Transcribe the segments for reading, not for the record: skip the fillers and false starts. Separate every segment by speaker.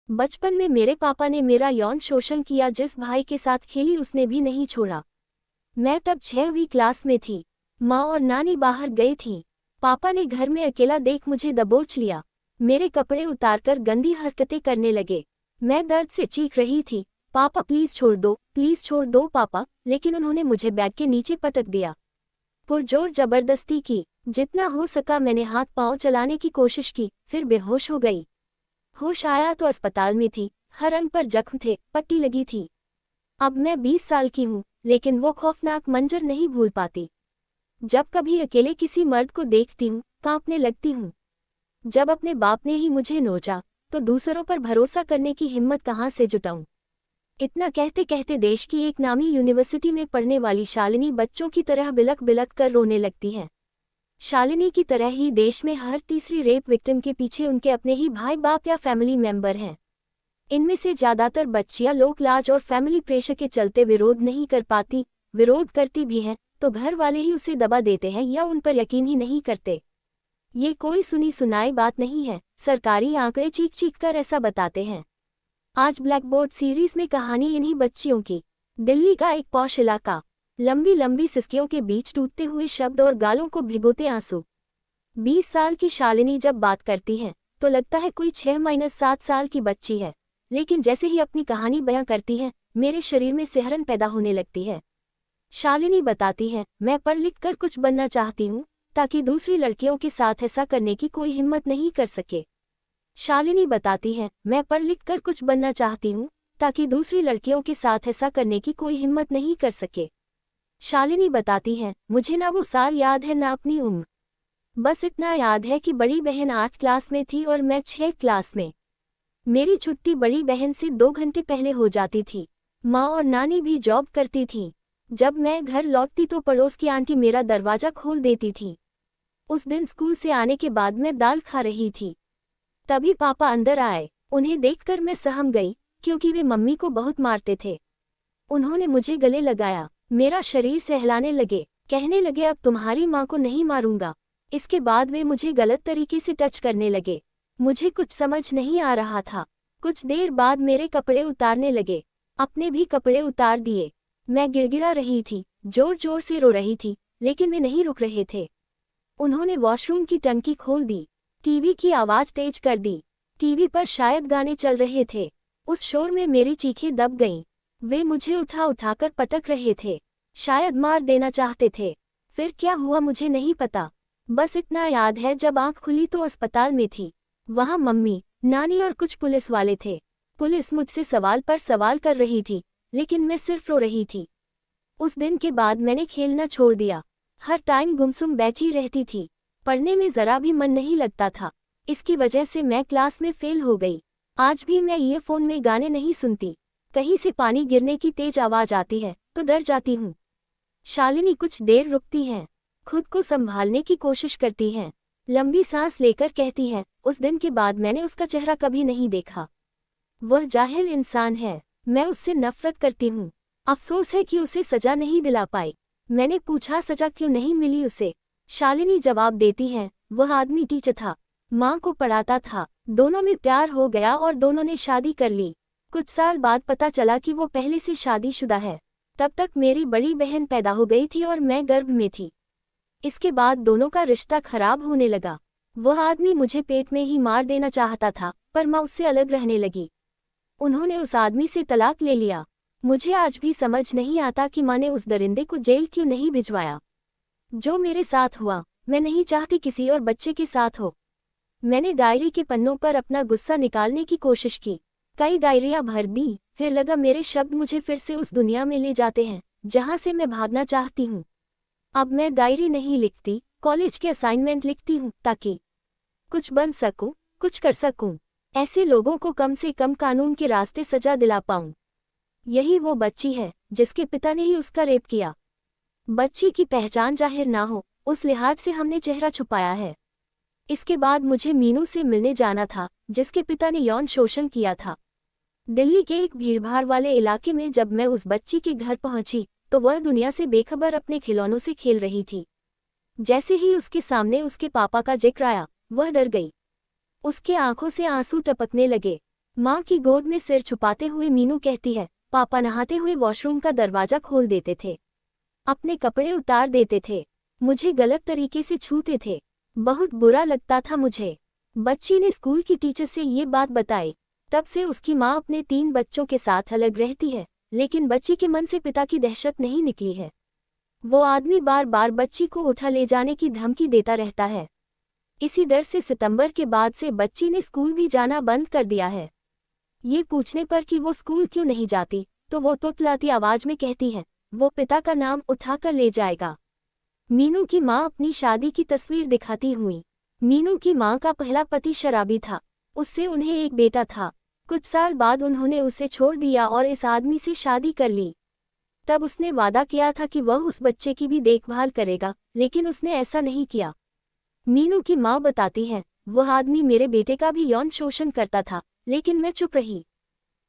Speaker 1: बचपन में मेरे पापा ने मेरा यौन शोषण किया। जिस भाई के साथ खेली उसने भी नहीं छोड़ा। मैं तब 6वीं क्लास में थी। माँ और नानी बाहर गई थी। पापा ने घर में अकेला देख मुझे दबोच लिया। मेरे कपड़े उतारकर गंदी हरकतें करने लगे। मैं दर्द से चीख रही थी, पापा प्लीज छोड़ दो पापा। लेकिन उन्होंने मुझे बैग के नीचे पटक दिया। पुरजोर जबरदस्ती की। जितना हो सका मैंने हाथ पांव चलाने की कोशिश की, फिर बेहोश हो गई। होश आया तो अस्पताल में थी। हर अंग पर जख्म थे, पट्टी लगी थी। अब मैं 20 साल की हूँ, लेकिन वो खौफनाक मंजर नहीं भूल पाती। जब कभी अकेले किसी मर्द को देखती हूँ, कांपने लगती हूँ। जब अपने बाप ने ही मुझे नोचा, तो दूसरों पर भरोसा करने की हिम्मत कहाँ से जुटाऊं। इतना कहते कहते देश की एक नामी यूनिवर्सिटी में पढ़ने वाली शालिनी बच्चों की तरह बिलख बिलख कर रोने लगती है। शालिनी की तरह ही देश में हर तीसरी रेप विक्टिम के पीछे उनके अपने ही भाई बाप या फैमिली मेंबर हैं। इनमें से ज्यादातर बच्चियां लोक लाज और फैमिली प्रेशर के चलते विरोध नहीं कर पाती। विरोध करती भी हैं तो घर वाले ही उसे दबा देते हैं या उन पर यकीन ही नहीं करते। ये कोई सुनी सुनाई बात नहीं है, सरकारी आंकड़े चीख चीख कर ऐसा बताते हैं। आज ब्लैकबोर्ड सीरीज में कहानी इन्हीं बच्चियों की। दिल्ली का एक पॉश इलाका। लंबी लंबी सिसकियों के बीच टूटते हुए शब्द और गालों को भिगोते आंसू। 20 साल की शालिनी जब बात करती है तो लगता है कोई 6-7 साल की बच्ची है। लेकिन जैसे ही अपनी कहानी बयां करती है, मेरे शरीर में सिहरन पैदा होने लगती है। शालिनी बताती है, मैं पढ़ लिख कर कुछ बनना चाहती हूँ, ताकि दूसरी लड़कियों के साथ ऐसा करने की कोई हिम्मत नहीं कर सके। शालिनी बताती है, मैं पढ़ लिख कर कुछ बनना चाहती हूँ, ताकि दूसरी लड़कियों के साथ ऐसा करने की कोई हिम्मत नहीं कर सके। शालिनी बताती है, मुझे ना वो साल याद है ना अपनी उम्र। बस इतना याद है कि बड़ी बहन 8 क्लास में थी और मैं 6 क्लास में। मेरी छुट्टी बड़ी बहन से 2 घंटे पहले हो जाती थी। माँ और नानी भी जॉब करती थी। जब मैं घर लौटती तो पड़ोस की आंटी मेरा दरवाजा खोल देती थी। उस दिन स्कूल से आने के बाद मैं दाल खा रही थी। तभी पापा अंदर आए। उन्हें देखकर मैं सहम गई, क्योंकि वे मम्मी को बहुत मारते थे। उन्होंने मुझे गले लगाया, मेरा शरीर सहलाने लगे, कहने लगे अब तुम्हारी माँ को नहीं मारूंगा। इसके बाद वे मुझे गलत तरीके से टच करने लगे। मुझे कुछ समझ नहीं आ रहा था। कुछ देर बाद मेरे कपड़े उतारने लगे। अपने भी कपड़े उतार दिए। मैं गिड़गिड़ा रही थी, जोर जोर से रो रही थी, लेकिन वे नहीं रुक रहे थे। उन्होंने वॉशरूम की टंकी खोल दी, टीवी की आवाज़ तेज कर दी। टीवी पर शायद गाने चल रहे थे। उस शोर में मेरी चीखें दब गईं। वे मुझे उठा उठाकर पटक रहे थे, शायद मार देना चाहते थे। फिर क्या हुआ मुझे नहीं पता। बस इतना याद है, जब आंख खुली तो अस्पताल में थी। वहाँ मम्मी, नानी और कुछ पुलिस वाले थे। पुलिस मुझसे सवाल पर सवाल कर रही थी, लेकिन मैं सिर्फ रो रही थी। उस दिन के बाद मैंने खेलना छोड़ दिया। हर टाइम गुमसुम बैठी रहती थी। पढ़ने में जरा भी मन नहीं लगता था। इसकी वजह से मैं क्लास में फेल हो गई। आज भी मैं ईयरफोन में गाने नहीं सुनती। कहीं से पानी गिरने की तेज आवाज आती है तो डर जाती हूँ। शालिनी कुछ देर रुकती है, खुद को संभालने की कोशिश करती है, लंबी सांस लेकर कहती है, उस दिन के बाद मैंने उसका चेहरा कभी नहीं देखा। वह जाहिल इंसान है। मैं उससे नफरत करती हूँ। अफसोस है कि उसे सजा नहीं दिला पाई। मैंने पूछा सजा क्यों नहीं मिली उसे। शालिनी जवाब देती है, वह आदमी टीचर था, माँ को पढ़ाता था, दोनों में प्यार हो गया और दोनों ने शादी कर ली। कुछ साल बाद पता चला कि वो पहले से शादीशुदा है। तब तक मेरी बड़ी बहन पैदा हो गई थी और मैं गर्भ में थी। इसके बाद दोनों का रिश्ता खराब होने लगा। वह आदमी मुझे पेट में ही मार देना चाहता था, पर माँ उससे अलग रहने लगी। उन्होंने उस आदमी से तलाक ले लिया। मुझे आज भी समझ नहीं आता कि माँ ने उस दरिंदे को जेल क्यों नहीं भिजवाया। जो मेरे साथ हुआ, मैं नहीं चाहती किसी और बच्चे के साथ हो। मैंने डायरी के पन्नों पर अपना गुस्सा निकालने की कोशिश की, कई डायरियां भर दी, फिर लगा मेरे शब्द मुझे फिर से उस दुनिया में ले जाते हैं जहां से मैं भागना चाहती हूँ। अब मैं डायरी नहीं लिखती, कॉलेज के असाइनमेंट लिखती हूँ, ताकि कुछ बन सकूं, कुछ कर सकूं। ऐसे लोगों को कम से कम कानून के रास्ते सजा दिला पाऊं। यही वो बच्ची है जिसके पिता ने ही उसका रेप किया। बच्ची की पहचान जाहिर ना हो, उस लिहाज से हमने चेहरा छुपाया है। इसके बाद मुझे मीनू से मिलने जाना था, जिसके पिता ने यौन शोषण किया था। दिल्ली के एक भीड़भाड़ वाले इलाके में जब मैं उस बच्ची के घर पहुंची तो वह दुनिया से बेखबर अपने खिलौनों से खेल रही थी। जैसे ही उसके सामने उसके पापा का जिक्र आया, वह डर गई। उसके आंखों से आंसू टपकने लगे। माँ की गोद में सिर छुपाते हुए मीनू कहती है, पापा नहाते हुए वॉशरूम का दरवाजा खोल देते थे, अपने कपड़े उतार देते थे, मुझे गलत तरीके से छूते थे, बहुत बुरा लगता था मुझे। बच्ची ने स्कूल की टीचर से ये बात बताई। तब से उसकी माँ अपने 3 बच्चों के साथ अलग रहती है, लेकिन बच्ची के मन से पिता की दहशत नहीं निकली है। वो आदमी बार बार बच्ची को उठा ले जाने की धमकी देता रहता है। इसी डर से सितंबर के बाद से बच्ची ने स्कूल भी जाना बंद कर दिया है। ये पूछने पर कि वो स्कूल क्यों नहीं जाती, तो वो तुतलाती आवाज में कहती है, वो पिता का नाम उठाकर ले जाएगा। मीनू की माँ अपनी शादी की तस्वीर दिखाती हुई। मीनू की माँ का पहला पति शराबी था, उससे उन्हें एक बेटा था। कुछ साल बाद उन्होंने उसे छोड़ दिया और इस आदमी से शादी कर ली। तब उसने वादा किया था कि वह उस बच्चे की भी देखभाल करेगा, लेकिन उसने ऐसा नहीं किया। मीनू की माँ बताती है, वह आदमी मेरे बेटे का भी यौन शोषण करता था, लेकिन मैं चुप रही।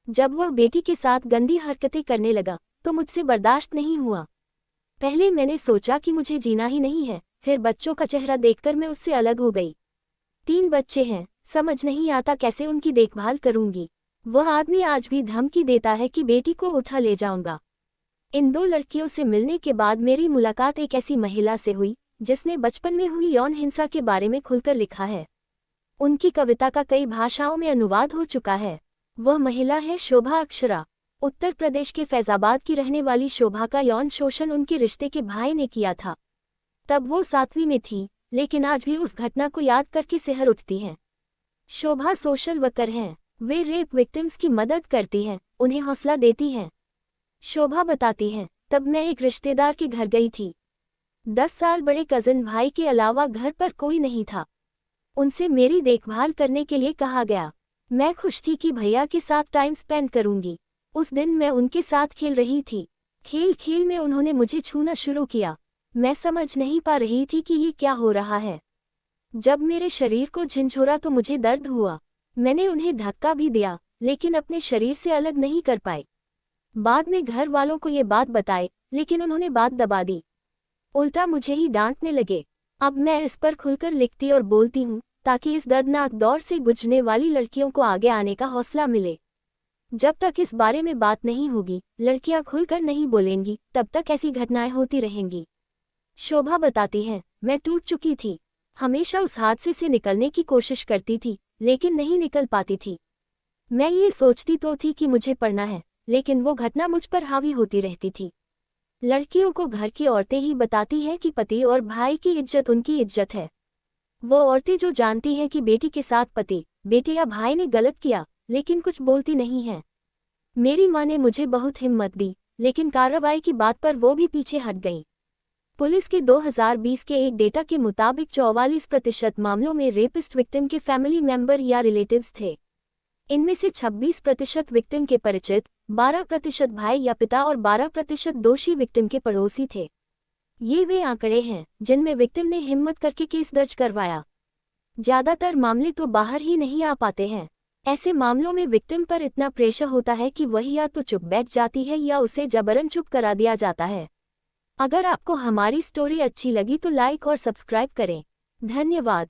Speaker 1: जब वह बेटी के साथ गंदी हरकतें करने लगा तो मुझसे बर्दाश्त नहीं हुआ। पहले मैंने सोचा कि मुझे जीना ही नहीं है, फिर बच्चों का चेहरा देखकर मैं उससे अलग हो गई। 3 बच्चे हैं, समझ नहीं आता कैसे उनकी देखभाल करूंगी। वह आदमी आज भी धमकी देता है कि बेटी को उठा ले जाऊंगा। इन 2 लड़कियों से मिलने के बाद मेरी मुलाकात एक ऐसी महिला से हुई जिसने बचपन में हुई यौन हिंसा के बारे में खुलकर लिखा है। उनकी कविता का कई भाषाओं में अनुवाद हो चुका है। वह महिला है शोभा अक्षरा। उत्तर प्रदेश के फैजाबाद की रहने वाली शोभा का यौन शोषण उनके रिश्ते के भाई ने किया था। तब वो 7वीं में थी, लेकिन आज भी उस घटना को याद करके सिहर उठती हैं। शोभा सोशल वर्कर हैं। वे रेप विक्टिम्स की मदद करती हैं, उन्हें हौसला देती हैं। शोभा बताती हैं, तब मैं एक रिश्तेदार के घर गई थी। 10 साल बड़े कजिन भाई के अलावा घर पर कोई नहीं था। उनसे मेरी देखभाल करने के लिए कहा गया। मैं खुश थी कि भैया के साथ टाइम स्पेंड करूंगी। उस दिन मैं उनके साथ खेल रही थी। खेल खेल में उन्होंने मुझे छूना शुरू किया। मैं समझ नहीं पा रही थी कि ये क्या हो रहा है। जब मेरे शरीर को झंझोरा तो मुझे दर्द हुआ। मैंने उन्हें धक्का भी दिया, लेकिन अपने शरीर से अलग नहीं कर पाई। बाद में घर वालों को ये बात बताई, लेकिन उन्होंने बात दबा दी। उल्टा मुझे ही डांटने लगे। अब मैं इस पर खुलकर लिखती और बोलती हूँ, ताकि इस दर्दनाक दौर से गुजरने वाली लड़कियों को आगे आने का हौसला मिले। जब तक इस बारे में बात नहीं होगी, लड़कियां खुलकर नहीं बोलेंगी, तब तक ऐसी घटनाएं होती रहेंगी। शोभा बताती है, मैं टूट चुकी थी। हमेशा उस हादसे से निकलने की कोशिश करती थी, लेकिन नहीं निकल पाती थी। मैं ये सोचती तो थी कि मुझे पढ़ना है, लेकिन वो घटना मुझ पर हावी होती रहती थी। लड़कियों को घर की औरतें ही बताती हैं कि पति और भाई की इज्जत उनकी इज्जत है। वो औरतें जो जानती हैं कि बेटी के साथ पति, बेटे या भाई ने गलत किया, लेकिन कुछ बोलती नहीं हैं। मेरी माँ ने मुझे बहुत हिम्मत दी, लेकिन कार्रवाई की बात पर वो भी पीछे हट गईं। पुलिस के 2020 के एक डेटा के मुताबिक 44% मामलों में रेपिस्ट विक्टिम के फैमिली मेंबर या रिलेटिव्स थे। इनमें से 26% विक्टिम के परिचित, 12% भाई या पिता और 12% दोषी विक्टिम के पड़ोसी थे। ये वे आंकड़े हैं जिनमें विक्टिम ने हिम्मत करके केस दर्ज करवाया। ज्यादातर मामले तो बाहर ही नहीं आ पाते हैं। ऐसे मामलों में विक्टिम पर इतना प्रेशर होता है कि वह या तो चुप बैठ जाती है या उसे जबरन चुप करा दिया जाता है। अगर आपको हमारी स्टोरी अच्छी लगी तो लाइक और सब्सक्राइब करें। धन्यवाद।